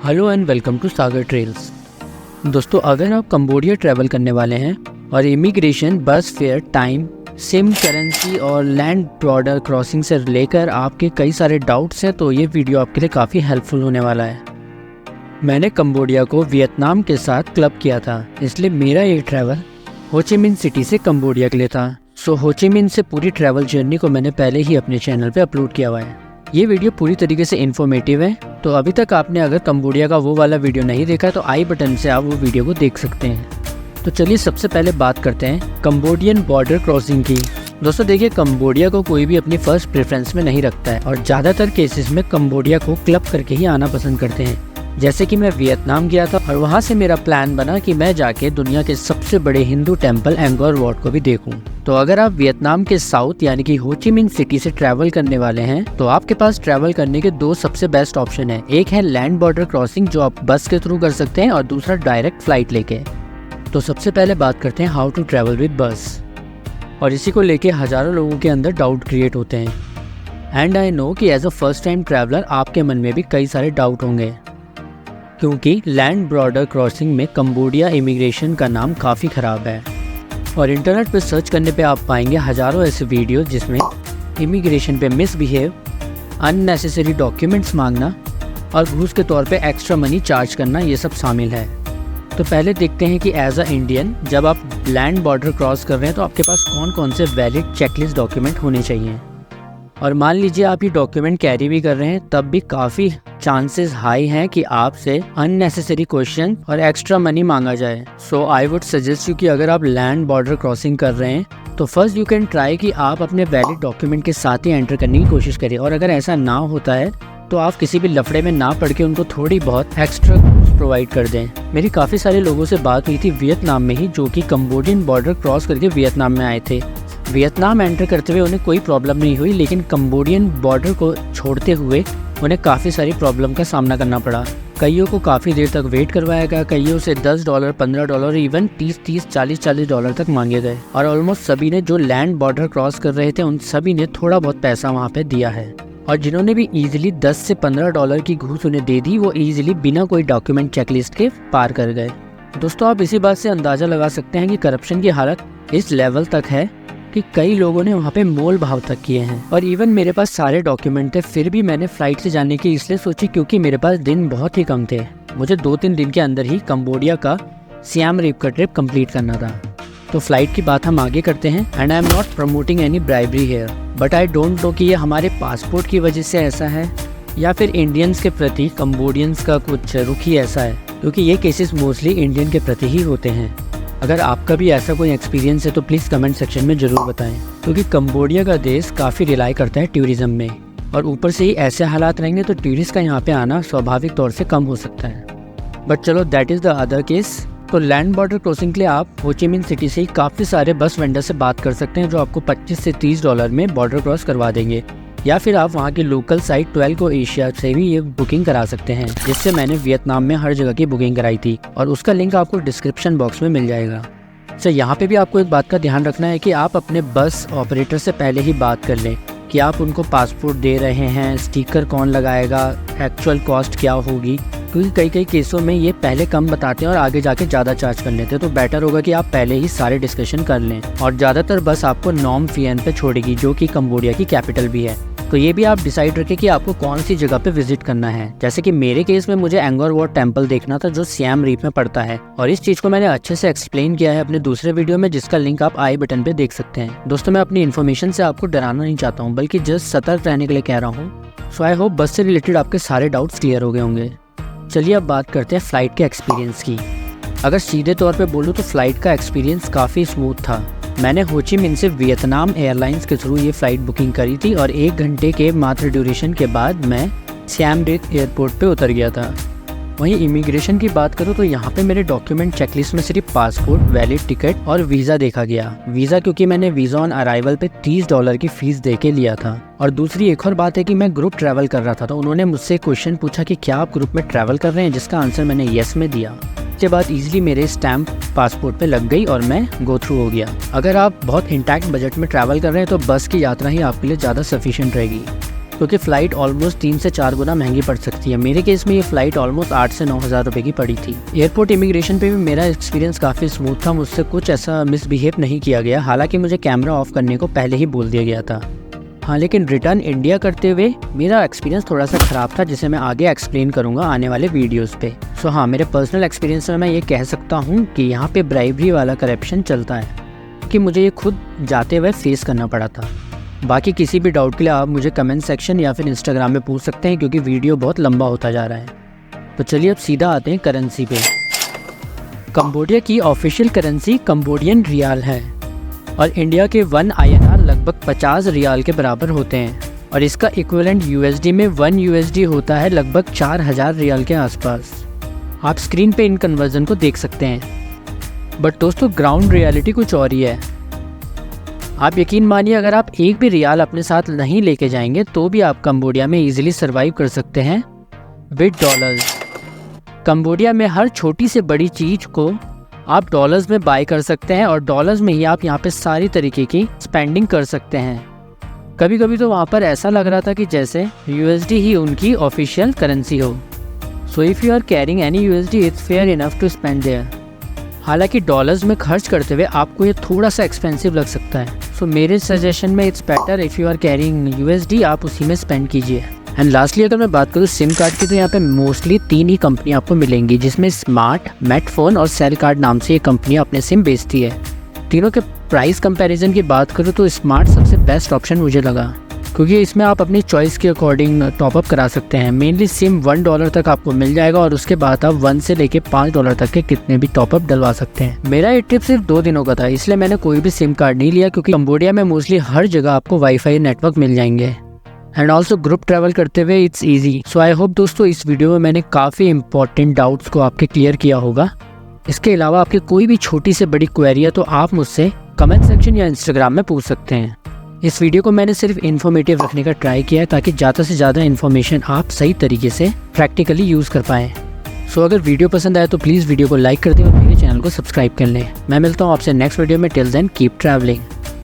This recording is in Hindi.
Hello and welcome to Sagar Trails. दोस्तों, अगर आप कंबोडिया ट्रैवल करने वाले हैं और इमिग्रेशन, बस फेयर, टाइम, सिम करेंसी और लैंड बॉर्डर क्रॉसिंग से लेकर आपके कई सारे डाउट्स हैं, तो ये वीडियो आपके लिए काफ़ी हेल्पफुल होने वाला है। मैंने कंबोडिया को वियतनाम के साथ क्लब किया था, इसलिए मेरा ये ट्रैवल हो ची मिन सिटी से कंबोडिया के लिए था। सो हो ची मिन से पूरी ट्रैवल जर्नी को मैंने पहले ही अपने चैनल पे अपलोड किया हुआ है। ये वीडियो पूरी तरीके से इन्फॉर्मेटिव है, तो अभी तक आपने अगर कंबोडिया का वो वाला वीडियो नहीं देखा तो आई बटन से आप वो वीडियो को देख सकते हैं। तो चलिए सबसे पहले बात करते हैं कंबोडियन बॉर्डर क्रॉसिंग की। दोस्तों देखिए, कंबोडिया को कोई भी अपनी फर्स्ट प्रेफरेंस में नहीं रखता है और ज़्यादातर केसेस में कंबोडिया को क्लब करके ही आना पसंद करते हैं। जैसे कि मैं वियतनाम गया था और वहाँ से मेरा प्लान बना कि मैं जाके दुनिया के सबसे बड़े हिंदू टेम्पल एंगोर वॉट को भी देखूं। तो अगर आप वियतनाम के साउथ यानी कि हो ची मिन सिटी से ट्रैवल करने वाले हैं तो आपके पास ट्रैवल करने के दो सबसे बेस्ट ऑप्शन है। एक है लैंड बॉर्डर क्रॉसिंग जो आप बस के थ्रू कर सकते हैं और दूसरा डायरेक्ट फ्लाइट लेके। तो सबसे पहले बात करते हैं हाउ टू ट्रैवल विद बस, और इसी को लेके हजारों लोगों के अंदर डाउट क्रिएट होते हैं। एंड आई नो कि as a first time traveller आपके मन में भी कई सारे डाउट होंगे, क्योंकि लैंड बॉर्डर क्रॉसिंग में कंबोडिया इमिग्रेशन का नाम काफ़ी ख़राब है और इंटरनेट पर सर्च करने पे आप पाएंगे हज़ारों ऐसे वीडियो जिसमें इमिग्रेशन पे मिसबिहेव, अननेसेसरी डॉक्यूमेंट्स मांगना और घूस के तौर पे एक्स्ट्रा मनी चार्ज करना, ये सब शामिल है। तो पहले देखते हैं कि एज अ इंडियन जब आप लैंड बॉर्डर क्रॉस कर रहे हैं तो आपके पास कौन कौन से वैलिड चेकलिस्ट डॉक्यूमेंट होने चाहिए। और मान लीजिए आप ये डॉक्यूमेंट कैरी भी कर रहे हैं, तब भी काफ़ी चांसेस हाई हैं कि आपसे अननेसेसरी क्वेश्चन और एक्स्ट्रा मनी मांगा जाए। सो आई वुड सजेस्ट यू कि अगर आप लैंड बॉर्डर क्रॉसिंग कर रहे हैं तो फर्स्ट यू कैन ट्राई कि आप अपने वैलिड डॉक्यूमेंट के साथ ही एंटर करने की कोशिश करें, और अगर ऐसा ना होता है तो आप किसी भी लफड़े में ना पड़ के उनको थोड़ी बहुत एक्स्ट्रा प्रोवाइड कर दें। मेरी काफ़ी सारे लोगों से बात हुई थी वियतनाम में ही, जो कि कंबोडियन बॉर्डर क्रॉस करके वियतनाम में आए थे। वियतनाम एंटर करते हुए उन्हें कोई प्रॉब्लम नहीं हुई, लेकिन कंबोडियन बॉर्डर को छोड़ते हुए उन्हें काफ़ी सारी प्रॉब्लम का सामना करना पड़ा। कईयों को काफ़ी देर तक वेट करवाया गया, कईयों से $10, $15, इवन 30, $40 तक मांगे गए, और ऑलमोस्ट सभी ने जो लैंड बॉर्डर क्रॉस कर रहे थे उन सभी ने थोड़ा बहुत पैसा वहाँ पे दिया है। और जिन्होंने भी ईजिली $10 से $15 की घूस उन्हें दे दी, वो ईजिली बिना कोई डॉक्यूमेंट चेकलिस्ट के पार कर गए। दोस्तों, आप इसी बात से अंदाज़ा लगा सकते हैं कि करप्शन की हालत इस लेवल तक है कि कई लोगों ने वहाँ पे मोल भाव तक किए हैं। और इवन मेरे पास सारे डॉक्यूमेंट थे, फिर भी मैंने फ्लाइट से जाने की इसलिए सोची क्योंकि मेरे पास दिन बहुत ही कम थे। मुझे 2-3 दिन के अंदर ही कंबोडिया का सियाम रीप का ट्रिप कंप्लीट करना था। तो फ्लाइट की बात हम आगे करते हैं। And I am not promoting any bribery here, but I don't know कि ये हमारे पासपोर्ट की वजह से ऐसा है या फिर इंडियंस के प्रति कंबोडियंस का कुछ रुख ही ऐसा है, क्योंकि ये केसेस मोस्टली इंडियन के प्रति ही होते हैं। अगर आपका भी ऐसा कोई एक्सपीरियंस है तो प्लीज़ कमेंट सेक्शन में ज़रूर बताएं, क्योंकि कंबोडिया का देश काफ़ी रिलाई करता है टूरिज़्म में, और ऊपर से ही ऐसे हालात रहेंगे तो टूरिस्ट का यहाँ पे आना स्वाभाविक तौर से कम हो सकता है। बट चलो, that is the other case. तो लैंड बॉर्डर क्रॉसिंग के लिए आप हो ची मिन सिटी से ही काफ़ी सारे बस वेंडर से बात कर सकते हैं जो आपको $25 से $30 में बॉर्डर क्रॉस करवा देंगे, या फिर आप वहाँ की लोकल साइट 12 को एशिया से भी ये बुकिंग करा सकते हैं, जिससे मैंने वियतनाम में हर जगह की बुकिंग कराई थी, और उसका लिंक आपको डिस्क्रिप्शन बॉक्स में मिल जाएगा। सर, यहाँ पे भी आपको एक बात का ध्यान रखना है कि आप अपने बस ऑपरेटर से पहले ही बात कर लें कि आप उनको पासपोर्ट दे रहे हैं, स्टिकर कौन लगाएगा, एक्चुअल कॉस्ट क्या होगी, क्योंकि कई केसों में ये पहले कम बताते हैं और आगे जाके ज़्यादा चार्ज कर लेते हैं। तो बेटर होगा कि आप पहले ही सारे डिस्कशन कर लें। और ज़्यादातर बस आपको नॉम फियन पे छोड़ेगी, जो कि कंबोडिया की कैपिटल भी है। तो ये भी आप डिसाइड रखें कि आपको कौन सी जगह पे विजिट करना है। जैसे कि मेरे केस में मुझे एंगोर वॉट टेम्पल देखना था, जो सियाम रीप में पड़ता है, और इस चीज़ को मैंने अच्छे से एक्सप्लेन किया है अपने दूसरे वीडियो में, जिसका लिंक आप आई बटन पे देख सकते हैं। दोस्तों, मैं अपनी इन्फॉर्मेशन से आपको डराना नहीं चाहता हूँ, बल्कि जस्ट सतर्क रहने के लिए कह रहा हूँ। सो आई होप बस से रिलेटेड आपके सारे डाउट्स क्लियर हो गए होंगे। चलिए अब बात करते हैं फ़्लाइट के एक्सपीरियंस की। अगर सीधे तौर पे बोलूँ तो फ़्लाइट का एक्सपीरियंस काफ़ी स्मूथ था। मैंने हो ची मिन से वियतनाम एयरलाइंस के थ्रू ये फ़्लाइट बुकिंग करी थी, और 1 घंटे के मात्र ड्यूरेशन के बाद मैं सियाम रिप एयरपोर्ट पे उतर गया था। वहीं इमिग्रेशन की बात करूँ तो यहाँ पे मेरे डॉक्यूमेंट चेकलिस्ट में सिर्फ पासपोर्ट, वैलिड टिकट और वीज़ा देखा गया। वीज़ा क्योंकि मैंने वीज़ा ऑन अराइवल पे $30 की फ़ीस दे के लिया था। और दूसरी एक और बात है कि मैं ग्रुप ट्रैवल कर रहा था, तो उन्होंने मुझसे क्वेश्चन पूछा कि क्या आप ग्रुप में ट्रैवल कर रहे हैं, जिसका आंसर मैंने येस में दिया। उसके बाद ईजिली मेरे स्टैम्प पासपोर्ट पे लग गई और मैं गो थ्रू हो गया। अगर आप बहुत इंटैक्ट बजट में ट्रैवल कर रहे हैं तो बस की यात्रा ही आपके लिए ज़्यादा सफिशिएंट रहेगी। क्योंकि फ़्लाइट ऑलमोस्ट 3 से 4 गुना महंगी पड़ सकती है। मेरे केस में ये फ़्लाइट ऑलमोस्ट 8 से 9 हज़ार रुपये की पड़ी थी। एयरपोर्ट इमिग्रेशन पे भी मेरा एक्सपीरियंस काफ़ी स्मूथ था, मुझसे कुछ ऐसा मिसबिहेव नहीं किया गया। हालांकि मुझे कैमरा ऑफ करने को पहले ही बोल दिया गया था। हाँ, लेकिन रिटर्न इंडिया करते हुए मेरा एक्सपीरियंस थोड़ा सा ख़राब था, जिसे मैं आगे एक्सप्लेन करूँगा आने वाले वीडियोज़ पे। सो हाँ, मेरे पर्सनल एक्सपीरियंस में मैं ये कह सकता हूँ कि यहाँ पे ब्राइबरी वाला करप्शन चलता है, कि मुझे ये खुद जाते हुए फेस करना पड़ा था। बाकी किसी भी डाउट के लिए आप मुझे कमेंट सेक्शन या फिर इंस्टाग्राम में पूछ सकते हैं, क्योंकि वीडियो बहुत लंबा होता जा रहा है। तो चलिए अब सीधा आते हैं करेंसी पे। कंबोडिया की ऑफिशियल करेंसी कंबोडियन रियाल है और इंडिया के 1 INR लगभग 50 रियाल के बराबर होते हैं, और इसका इक्विवेलेंट USD में 1 USD होता है लगभग 4000 रियाल के आसपास। आप स्क्रीन पे इन कन्वर्जन को देख सकते हैं। बट दोस्तों, ग्राउंड रियलिटी कुछ और ही है। आप यकीन मानिए, अगर आप एक भी रियाल अपने साथ नहीं लेके जाएंगे तो भी आप कंबोडिया में ईजिली सर्वाइव कर सकते हैं विद डॉलर्स। कंबोडिया में हर छोटी से बड़ी चीज़ को आप डॉलर्स में बाय कर सकते हैं, और डॉलर्स में ही आप यहाँ पे सारी तरीके की स्पेंडिंग कर सकते हैं। कभी कभी तो वहाँ पर ऐसा लग रहा था कि जैसे USD ही उनकी ऑफिशियल करेंसी हो। So if you are carrying any USD, it's fair enough to spend there. हालांकि डॉलर्स में खर्च करते हुए आपको ये थोड़ा सा एक्सपेंसिव लग सकता है। सो मेरे सजेशन में it's better if you are carrying USD, आप उसी में स्पेंड कीजिए। एंड लास्टली अगर मैं बात करूँ सिम कार्ड की, तो यहाँ पे मोस्टली 3 ही कंपनी आपको मिलेंगी, जिसमें स्मार्ट, मेटफोन और सेल कार्ड नाम से ये कंपनियाँ अपने सिम बेचती है। तीनों के प्राइस कंपैरिजन की बात करूँ तो स्मार्ट सबसे बेस्ट ऑप्शन मुझे लगा, क्योंकि इसमें आप अपनी चॉइस के अकॉर्डिंग टॉपअप करा सकते हैं। मेनली सिम $1 तक आपको मिल जाएगा, और उसके बाद आप $1 से लेके $5 तक के कितने भी टॉपअप डलवा सकते हैं। मेरा ये ट्रिप सिर्फ 2 दिनों का था, इसलिए मैंने कोई भी सिम कार्ड नहीं लिया, क्योंकि कंबोडिया में मोस्टली हर जगह आपको वाईफाई नेटवर्क मिल जाएंगे। एंड ऑल्सो ग्रुप ट्रैवल करते हुए it's easy. So I hope दोस्तों, इस वीडियो में मैंने काफ़ी इंपॉर्टेंट डाउट्स को आपके क्लियर किया होगा। इसके अलावा आपकी कोई भी छोटी से बड़ी क्वेरी है तो आप मुझसे कमेंट सेक्शन या इंस्टाग्राम में पूछ सकते हैं। इस वीडियो को मैंने सिर्फ इन्फॉर्मेटिव रखने का ट्राई किया है, ताकि ज़्यादा से ज़्यादा इन्फॉर्मेशन आप सही तरीके से प्रैक्टिकली यूज़ कर पाएँ। सो अगर वीडियो पसंद आए तो प्लीज़ वीडियो को लाइक कर दें और मेरे चैनल को सब्सक्राइब कर लें। मैं मिलता हूँ आपसे नेक्स्ट वीडियो में। Till then keep travelling.